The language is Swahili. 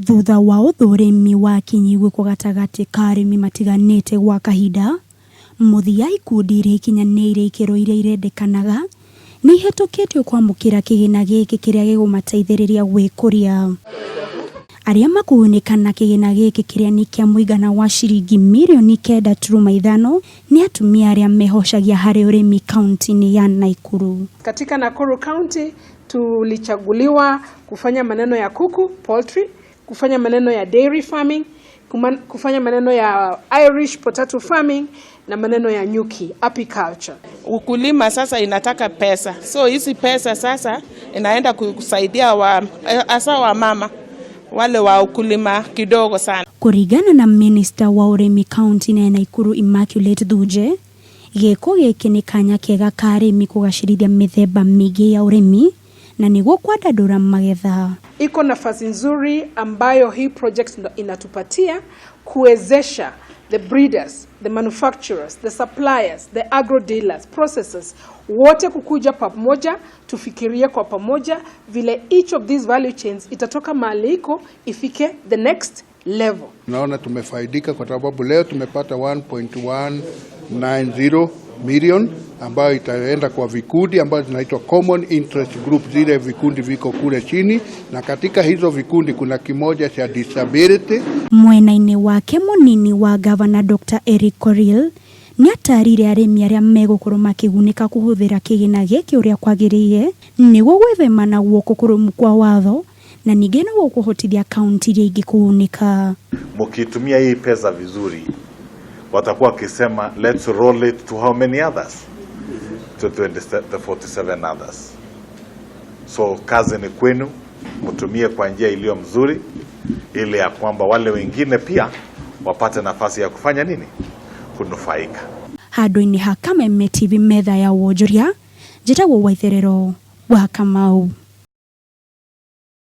Thutha wa urimi wa kinyigwe kwa gatagati ka arimi matiganite gwa kahinda, muthia ikundi Ikinya nire ikiro iria irendekanaga ni ihetukitio kwamukira kigina giki kiria gikumateithiriria guikuria. Aria makuunikana kigina giki kiria ni kia muigana wa ciringi mirioni 9.5 ni atumia aria mehoshagia hari urimi kaunti ya Nakuru. Katika Nakuru County tulichaguliwa kufanya maneno ya kuku, poultry, kufanya maneno ya dairy farming, kufanya maneno ya Irish potato farming na maneno ya nyuki, apiculture. Ukulima sasa inataka pesa. So hizi pesa sasa inaenda kusaidia hasa wa mama wale wa ukulima kidogo sana. Kurigana na minister wa urimi kaunti ya Nakuru Immaculate Duje, giko giki ni kanya kega ka arimi kugacirithia mithemba mingi ya urimi na niguo kwadadura magetha. Iko nafasi nzuri ambayo hii project inatupatia kuwezesha the breeders, the manufacturers, the suppliers, the agro dealers, processors, wote kukuja pamoja, tufikirie kwa pamoja vile each of these value chains itatoka mahali iko ifike the next level. Naona tumefaidika kwa sababu leo tumepata 1.190 million ambayo itaenda kwa vikundi ambayo zinaitwa common interest group, zile vikundi viko kule chini, na katika hizo vikundi kuna kimoja cha disability. Mwenaine wake munini wa Governor Dr. Eric Koril ni atarire arimi aria megukorwo makigunika kuhuthira kigina giki uria kwagiriire niguo gwithema na guoko kurumu kwa watho na ningĩ no kuhotithia kaunti iria ingikuunika. Mkitumia hii pesa vizuri watakuwa wakisema let's roll it to how many others, to the 47 others. So kazi ni kwenu, mtumie kwa njia iliyo mzuri ili ya kwamba wale wengine pia wapate nafasi ya kufanya nini, kunufaika. Hado-ini ha Kameme TV metha ya wonjoria, njitagwo Waitherero wa Kamau.